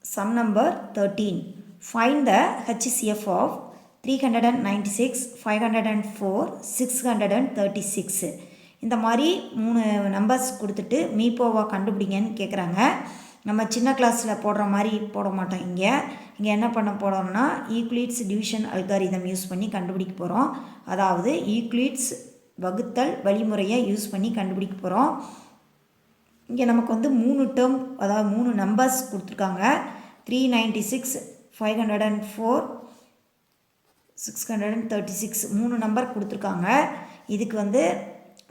Sum number 13. Find the HCF of 396, 504, 636. இந்த மாதிரி 3 numbers கொடுத்துட்டு மீப்போவா கண்டுபிடிங்கன்னு கேட்குறாங்க. நம்ம சின்ன கிளாஸில் போடுற மாதிரி போட மாட்டோம். இங்கே என்ன பண்ண போகிறோம்னா யூக்ளிட்ஸ் டிவிஷன் அல்காரிதம் யூஸ் பண்ணி கண்டுபிடிக்க போகிறோம். அதாவது யூக்ளிட்ஸ் வகுத்தல் வழிமுறையை யூஸ் பண்ணி கண்டுபிடிக்க போகிறோம். இங்கே நமக்கு வந்து 3 டேர்ம், அதாவது 3 நம்பர்ஸ் கொடுத்துருக்காங்க. 396, 504, 636 3 நம்பர் கொடுத்துருக்காங்க. இதுக்கு வந்து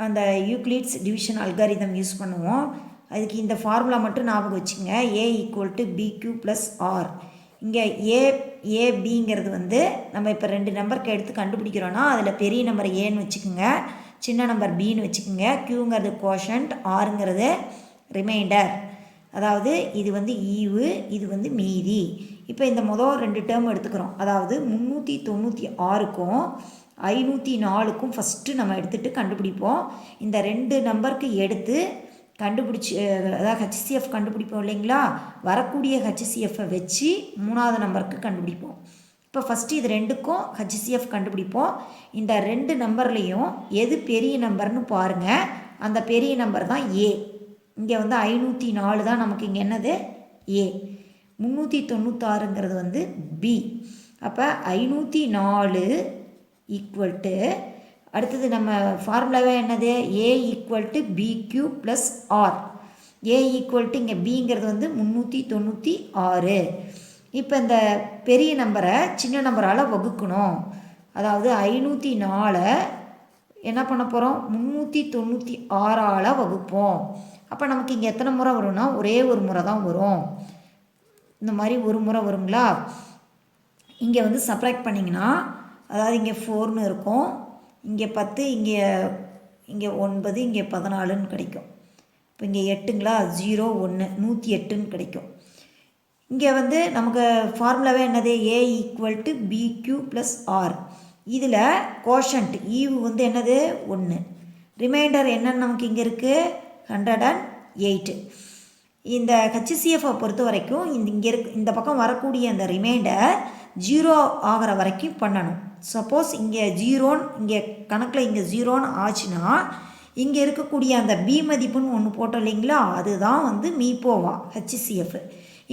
அந்த யூக்ளிட்ஸ் டிவிஷன் அல்காரிதம் யூஸ் பண்ணுவோம். அதுக்கு இந்த ஃபார்முலா மட்டும் ஞாபகம் வச்சுக்கோங்க. A = BQ + R. இங்கே ஏபிங்கிறது வந்து நம்ம இப்போ 2 நம்பருக்கு எடுத்து கண்டுபிடிக்கிறோன்னா அதில் பெரிய நம்பர் ஏன்னு வச்சுக்கோங்க, சின்ன நம்பர் பின்னு வச்சுக்கோங்க. க்யூங்கிறது கோஷன்ட், ஆருங்கிறது ரிமைண்டர். அதாவது இது வந்து ஈவு, இது வந்து மீதி. இப்போ இந்த முதல் 2 டேர்ம் எடுத்துக்கிறோம். அதாவது 396க்கும் 504க்கும் ஃபஸ்ட்டு நம்ம எடுத்துகிட்டு கண்டுபிடிப்போம். இந்த 2 நம்பருக்கு எடுத்து கண்டுபிடிச்சி, அதாவது HCF கண்டுபிடிப்போம் இல்லைங்களா, வரக்கூடிய HCFை வச்சு 3வது நம்பருக்கு கண்டுபிடிப்போம். இப்போ ஃபஸ்ட்டு இது 2க்கும் HCF கண்டுபிடிப்போம். இந்த 2 நம்பர்லேயும் எது பெரிய நம்பர்னு பாருங்கள். அந்த பெரிய நம்பர் தான் ஏ. இங்கே வந்து 504 தான் நமக்கு இங்கே என்னது ஏ. 396ங்கிறது வந்து பி. அப்போ 504 ஈக்குவல்ட்டு, அடுத்தது நம்ம ஃபார்முலாவே என்னது, A = BQ + R. A = இங்கே பிங்கிறது வந்து 396. இப்போ இந்த பெரிய நம்பரை சின்ன நம்பரால் வகுக்கணும். அதாவது 504 என்ன பண்ண போகிறோம், 396ஆல் வகுப்போம். அப்போ நமக்கு இங்கே எத்தனை முறை வரும்னா ஒரே ஒரு முறை தான் வரும். இந்த மாதிரி ஒரு முறை வருங்களா. இங்கே வந்து சப்ராக்ட் பண்ணிங்கன்னா, அதாவது இங்கே 4ன்னு இருக்கும், இங்கே 10, இங்கே 9, இங்கே 14ன்னு கிடைக்கும். இப்போ இங்கே 8ங்களா, 0 1 108ன்னு கிடைக்கும். இங்கே வந்து நமக்கு ஃபார்முலாவே என்னது, A = BQ + R. இதில் கோஷன்ட் ஈவு வந்து என்னது 1, ரிமைண்டர் என்னன்னு நமக்கு இங்கே இருக்குது 108. இந்த HCFை பொறுத்த வரைக்கும் இங்கே இந்த பக்கம் வரக்கூடிய அந்த ரிமைண்டர் 0 ஆகிற வரைக்கும் பண்ணணும். சப்போஸ் இங்கே 0ன்னு இங்கே கணக்கில் இங்கே 0ன்னு ஆச்சுன்னா இங்கே இருக்கக்கூடிய அந்த பி மதிப்புன்னு ஒன்று போட்டோம் இல்லைங்களா, அதுதான் வந்து மீப்போவா HCF.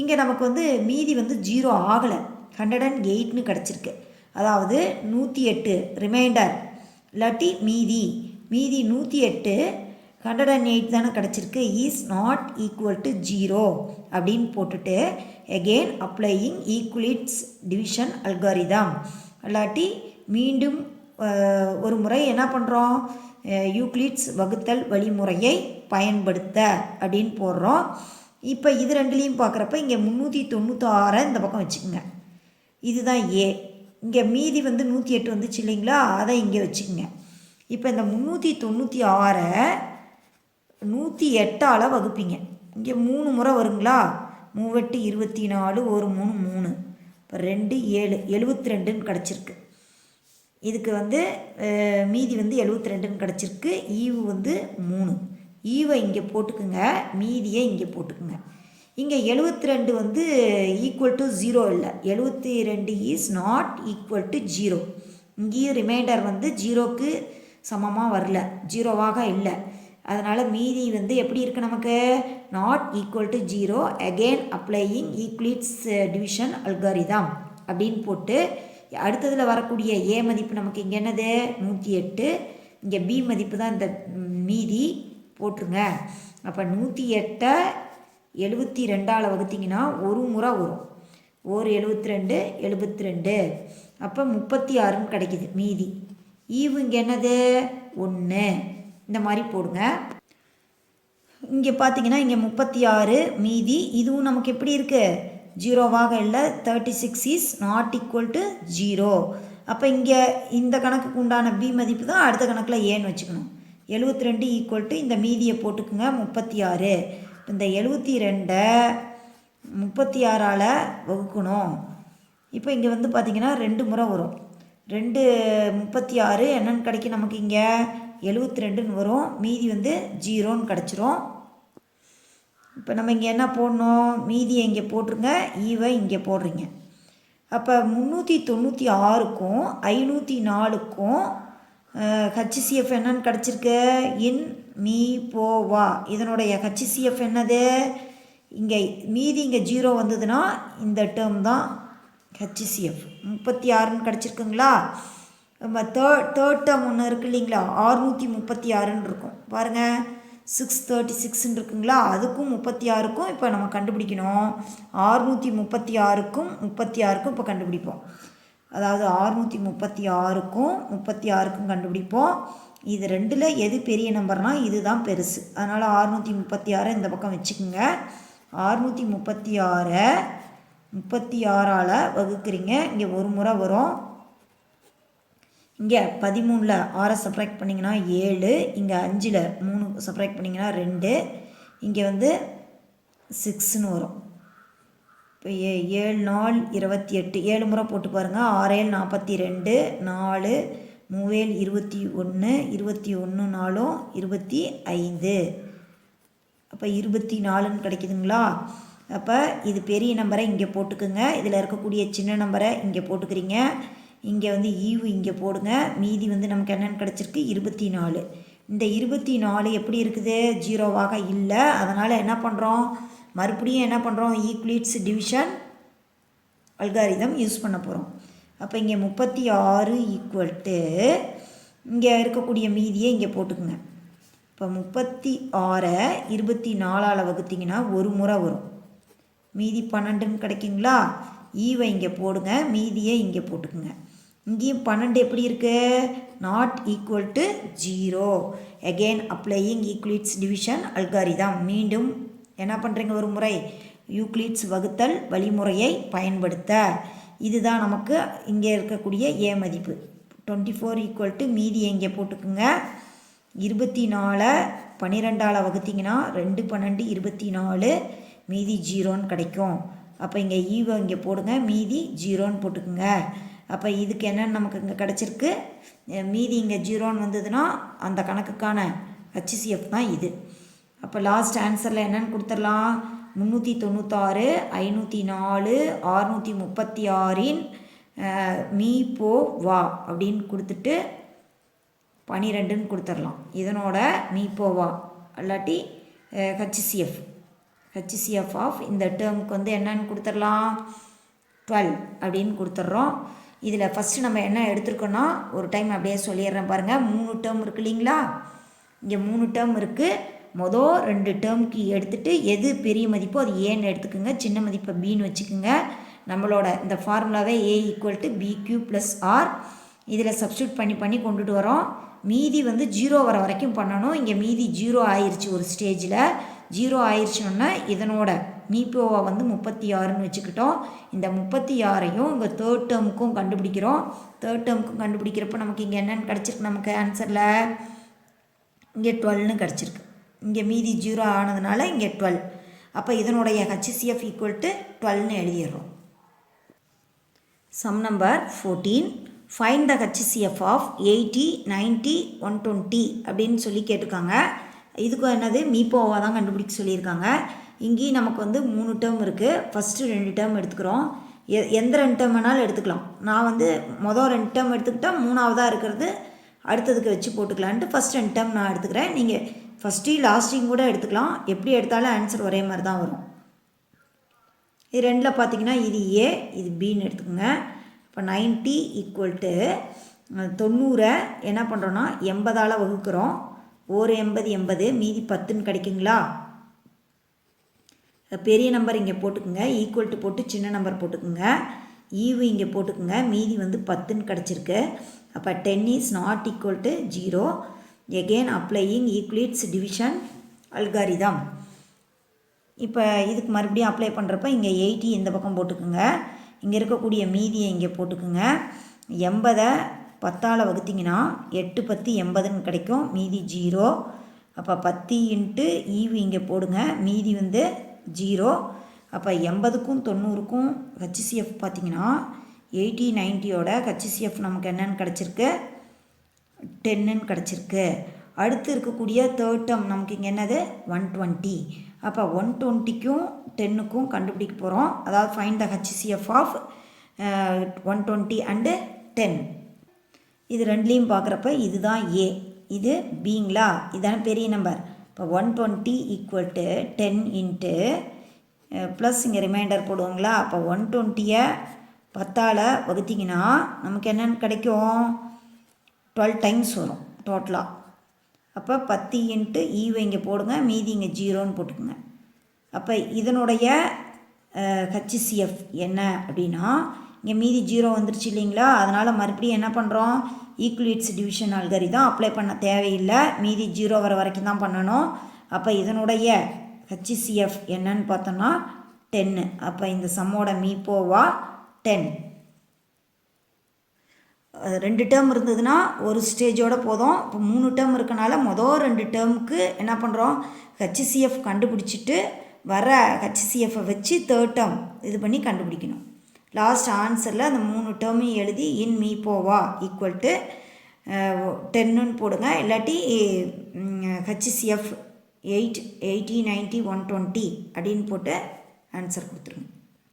இங்கே நமக்கு வந்து மீதி வந்து 0 ஆகலை, 108ன்னு கிடச்சிருக்கு. அதாவது 108 ரிமைண்டர் இல்லாட்டி மீதி 108 108 தானே கிடச்சிருக்கு. இஸ் நாட் ஈக்குவல் டு 0 அப்படின்னு போட்டுட்டு again applying Euclid's division algorithm, இல்லாட்டி மீண்டும் ஒரு முறை என்ன பண்ணுறோம், யூக்ளிட்ஸ் வகுத்தல் வழிமுறையை பயன்படுத்த அப்படின்னு போடுறோம். இப்போ இது ரெண்டுலேயும் பார்க்குறப்ப இங்கே 396 இந்த பக்கம் வச்சுக்கோங்க, இதுதான் ஏ. இங்கே மீதி வந்து 108 வந்துச்சு இல்லைங்களா, அதை இங்கே வச்சுக்கோங்க. இப்போ இந்த 396 108ஆல் வகுப்பீங்க. இங்கே 3 முறை வருங்களா, 3 8 24, 1 3 3, இப்போ 2 7 72ன்னு கிடச்சிருக்கு. இதுக்கு வந்து மீதி வந்து 72ன்னு கிடச்சிருக்கு. ஈவு வந்து 3. ஈவை இங்கே போட்டுக்குங்க, மீதியை இங்கே போட்டுக்குங்க. இங்கே 72 வந்து ஈக்குவல் டு 0 இல்லை, 72 இஸ் நாட் ஈக்குவல் டு 0. இங்கேயும் ரிமைண்டர் வந்து 0க்கு சமமாக வரல, 0வாக இல்லை. அதனால் மீதி வந்து எப்படி இருக்குது நமக்கு, not equal to 0. Again applying Euclid's division algorithm அப்படின்னு போட்டு அடுத்ததில் வரக்கூடிய ஏ மதிப்பு நமக்கு இங்கே என்னது 108, இங்கே பி மதிப்பு தான் இந்த மீதி போட்டுருங்க. அப்போ 108 72ஆல் வகுத்திங்கன்னா ஒரு முறை வரும், 72 72, அப்போ 36ன்னு கிடைக்கிது மீதி. ஈவு இங்கே என்னது 1, இந்த மாதிரி போடுங்க. இங்கே பார்த்தீங்கன்னா இங்கே 36 மீதி, இதுவும் நமக்கு எப்படி இருக்குது 0வாக இல்லை, 36 இஸ் நாட் ஈக்குவல் டு 0. அப்போ இங்கே இந்த கணக்குக்கு உண்டான பி மதிப்பு தான் அடுத்த கணக்கில் ஏன்னு வச்சுக்கணும். 72 ஈக்குவல் டு இந்த மீதியை போட்டுக்குங்க 36. இந்த 72 36ஆல் வகுக்கணும். இப்போ இங்கே வந்து பார்த்திங்கன்னா 2 முறை வரும், 2 36 என்னென்னு கிடைக்கும் நமக்கு, இங்கே 72ன்னு வரும், மீதி வந்து 0ன்னு கிடச்சிரும். இப்போ நம்ம இங்கே என்ன போடணும், மீதியை இங்கே போட்டுருங்க, ஈவை இங்கே போடுறீங்க. அப்போ 396க்கும் 504க்கும் ஹச்சிசிஎஃப் என்னன்னு கிடச்சிருக்கு, இன் மீ போ வா. இதனுடைய ஹச்சிசிஎஃப் என்னது, இங்கே மீதி இங்கே 0 வந்ததுன்னா இந்த டேர்ம் தான் ஹச்சிசிஎஃப் 36ன்னு கிடச்சிருக்குங்களா. நம்ம தேர்ட் டேர்ம் ஒன்று இருக்குது இல்லைங்களா, 636ன்னு இருக்கும் பாருங்கள், 636ன்னு இருக்குங்களா, அதுக்கும் 36க்கும் இப்போ நம்ம கண்டுபிடிக்கணும். 636க்கும் 36க்கும் இப்போ கண்டுபிடிப்போம். அதாவது 636க்கும் 36க்கும் கண்டுபிடிப்போம். இது ரெண்டில் எது பெரிய நம்பர்னால் இது தான் பெருசு. அதனால் 636 இந்த பக்கம் வச்சுக்கோங்க. 636 36ஆல் வகுக்கிறீங்க. இங்கே ஒரு முறை வரும். இங்கே 13ல் 6 சப்ராக்ட் பண்ணிங்கன்னா 7, இங்கே 5ல் 3 சப்ராக்ட் பண்ணிங்கன்னா 2, இங்கே வந்து 6ன்னு வரும். இப்போ 7 4 28, 7 முறை போட்டு பாருங்கள். 6 7 42, 4 3 21, 21 4 25, அப்போ 24ன்னு கிடைக்குதுங்களா. அப்போ இது பெரிய நம்பரை இங்கே போட்டுக்குங்க, இதில் இருக்கக்கூடிய சின்ன நம்பரை இங்கே போட்டுக்கிறீங்க. இங்கே வந்து ஈவு இங்கே போடுங்க. மீதி வந்து நமக்கு என்னென்னு கிடச்சிருக்கு, 24. இந்த 24 எப்படி இருக்குது, 0வாக இல்லை. அதனால் என்ன பண்ணுறோம், மறுபடியும் என்ன பண்ணுறோம், ஈக்குவலிட்ஸ் டிவிஷன் அல்காரிதம் யூஸ் பண்ண போகிறோம். அப்போ இங்கே 36 ஈக்குவல் டு இங்கே இருக்கக்கூடிய மீதியை இங்கே போட்டுக்குங்க. இப்போ 36 24ஆல் வகுத்திங்கன்னா ஒரு முறை வரும், மீதி 12ன்னு கிடைக்குங்களா. ஈவை இங்கே போடுங்க, மீதியை இங்கே போட்டுக்குங்க. இங்கேயும் 12 எப்படி இருக்குது, not equal to 0. Again applying Euclid's division algorithm. மீண்டும் என்ன பண்ணுறீங்க, ஒரு முறை யூக்ளிட்ஸ் வகுத்தல் வழிமுறையை பயன்படுத்த. இதுதான் நமக்கு இங்கே இருக்கக்கூடிய ஏ மதிப்பு. 24 ஈக்குவல் டு மீதியை இங்கே போட்டுக்குங்க. 24 12ஆல் வகுத்திங்கன்னா 2 12 24, மீதி 0ன்னு கிடைக்கும். அப்போ இங்கே ஈவை இங்கே போடுங்க, மீதி 0ன்னு போட்டுக்குங்க. அப்போ இதுக்கு என்னென்னு நமக்கு இங்கே கிடச்சிருக்கு, மீதி இங்கே 0ன்னு வந்ததுன்னா அந்த கணக்குக்கான ஹச்சிசிஎஃப் தான் இது. அப்போ லாஸ்ட் ஆன்சரில் என்னென்னு கொடுத்துடலாம், 396 504 636ன் மீ போ வா அப்படின்னு கொடுத்துட்டு 12ன்னு கொடுத்துடலாம். இதனோட மீ போ வா இல்லாட்டி ஹச்சிசிஎஃப் ஆஃப் இந்த டேர்முக்கு வந்து என்னன்னு கொடுத்துடலாம், 12 அப்படின்னு கொடுத்துட்றோம். இதில் ஃபஸ்ட்டு நம்ம என்ன எடுத்துருக்கோன்னா, ஒரு டைம் அப்படியே சொல்லிடுறேன் பாருங்கள். 3 டேர்ம் இருக்குது இல்லைங்களா, இங்கே 3 டேர்ம் இருக்குது. மொதல் 2 டேர்முக்கு எடுத்துகிட்டு எது பெரிய மதிப்போ அது ஏன்னு எடுத்துக்கோங்க, சின்ன மதிப்பை பின்னு வச்சுக்கோங்க. நம்மளோட இந்த ஃபார்முலாவே ஏ ஈக்குவல் டு பிக்யூ ப்ளஸ் ஆர். இதில் சப்ஸ்டியூட் பண்ணி கொண்டுட்டு வரோம். மீதி வந்து 0 வர வரைக்கும் பண்ணணும். இங்கே மீதி 0 ஆயிடுச்சு, ஒரு ஸ்டேஜில் 0 ஆயிடுச்சுன்னா இதனோட மீப்போவை வந்து 36ன்னு வச்சுக்கிட்டோம். இந்த 36ஐயும் இங்கே தேர்ட் டேர்முக்கும் கண்டுபிடிக்கிறோம். தேர்ட் டேர்முக்கும் கண்டுபிடிக்கிறப்ப நமக்கு இங்கே என்னென்னு கிடச்சிருக்கு, நமக்கு ஆன்சரில் இங்கே 12ன்னு கிடச்சிருக்கு. இங்கே மீதி 0 ஆனதுனால இங்கே 12. அப்போ இதனுடைய ஹச்சிசிஎஃப் ஈக்குவல் டு 12ன்னு எழுதிடுறோம். Some number 14, find the HCF of 80 90 120 அப்படின்னு சொல்லி கேட்டிருக்காங்க. இதுக்கும் என்னது மீப்போவா தான் கண்டுபிடிக்க சொல்லியிருக்காங்க. இங்கேயும் நமக்கு வந்து 3 டேர்ம் இருக்குது. ஃபஸ்ட்டு 2 டேர்ம் எடுத்துக்கிறோம். எந்த 2 டேர்ம் வேணாலும் எடுத்துக்கலாம். நான் வந்து மொதல் 2 டேர்ம் எடுத்துக்கிட்டால் 3ஆவதாக இருக்கிறது அடுத்ததுக்கு வச்சு போட்டுக்கலான்ட்டு ஃபஸ்ட் 2 டேர்ம் நான் எடுத்துக்கிறேன். நீங்கள் ஃபஸ்ட்டையும் லாஸ்ட்டையும் கூட எடுத்துக்கலாம். எப்படி எடுத்தாலும் ஆன்சர் ஒரே மாதிரி தான் வரும். இது 2ல் பார்த்தீங்கன்னா இது ஏ இது பின்னு எடுத்துக்கோங்க. இப்போ 90 ஈக்குவல் டு 90 என்ன பண்ணுறோன்னா 80ஆல் வகுக்கிறோம். ஒரு 80 80, மீதி 10ன்னு கிடைக்குங்களா. பெரிய நம்பர் இங்கே போட்டுக்குங்க, ஈக்குவல் டு போட்டு சின்ன நம்பர் போட்டுக்குங்க. ஈவு இங்கே போட்டுக்குங்க, மீதி வந்து 10ன்னு கிடச்சிருக்கு. அப்போ 10 is not equal to 0. Again applying Euclid's division algorithm. இப்போ இதுக்கு மறுபடியும் அப்ளை பண்ணுறப்ப இங்கே 80 இந்த பக்கம் போட்டுக்குங்க. இங்கே இருக்கக்கூடிய மீதியை இங்கே போட்டுக்குங்க. 80 10ஆல் வகுத்திங்கன்னா 8 10 80ன்னு கிடைக்கும், மீதி 0. அப்போ 10 இன்ட்டு ஈவு இங்கே போடுங்க, மீதி வந்து 0. அப்போ 80க்கும் 90க்கும் ஹச்சிசிஎஃப் பார்த்திங்கன்னா 80 90யோட ஹச்சிசிஎஃப் நமக்கு என்னென்னு கிடச்சிருக்கு, 10ன்னு கிடச்சிருக்கு. அடுத்து இருக்கக்கூடிய தேர்ட் டேர்ம் நமக்கு இங்கே என்னது 120. அப்போ 120க்கும் 10க்கும் கண்டுபிடிக்க போகிறோம். அதாவது find the HCF of 120 and 10. இது ரெண்டுலேயும் பார்க்குறப்ப இதுதான் ஏ, இது பிங்களா, இதுதானே பெரிய நம்பர். இப்போ 120 ஈக்குவல் டு 10 இன்ட்டு ப்ளஸ் இங்கே ரிமைண்டர் போடுவோங்களா. அப்போ 120 10ஆல் வகுத்திங்கன்னா நமக்கு என்னென்னு கிடைக்கும், 12 டைம்ஸ் வரும் டோட்டலாக. அப்போ 10 இன்ட்டு ஈவை இங்கே போடுங்க, மீதி இங்கே 0ன்னு போட்டுக்குங்க. அப்போ இதனுடைய HCF என்ன அப்படின்னா, இங்கே மீதி 0 வந்துருச்சு இல்லைங்களா. அதனால் மறுபடியும் என்ன பண்ணுறோம், ஈக்குவலிட்ஸ் டிவிஷன் அல்காரிதம் அப்ளை பண்ண தேவையில்லை, மீதி 0 வர வரைக்கும் தான் பண்ணணும். அப்போ இதனுடைய HCF என்னன்னு பார்த்தோம்னா 10. அப்போ இந்த சம்மோட மீப்போவா 10. 2 டேர்ம் இருந்ததுன்னா ஒரு ஸ்டேஜோடு போதும். இப்போ 3 டேர்ம் இருக்கனால மொதல் 2 டேர்முக்கு என்ன பண்ணுறோம், HCF கண்டுபிடிச்சிட்டு வர HCFை வச்சு 3rd டேர்ம் இது பண்ணி கண்டுபிடிக்கணும். லாஸ்ட் ஆன்சரில் அந்த 3 டேர்மையும் எழுதி இன் மீப்போவா ஈக்குவல் டு 10ன்னு போடுங்க. இல்லாட்டி HCF 8, 80, 90, 120 அப்படின்னு போட்டு ஆன்சர் கொடுத்துருங்க.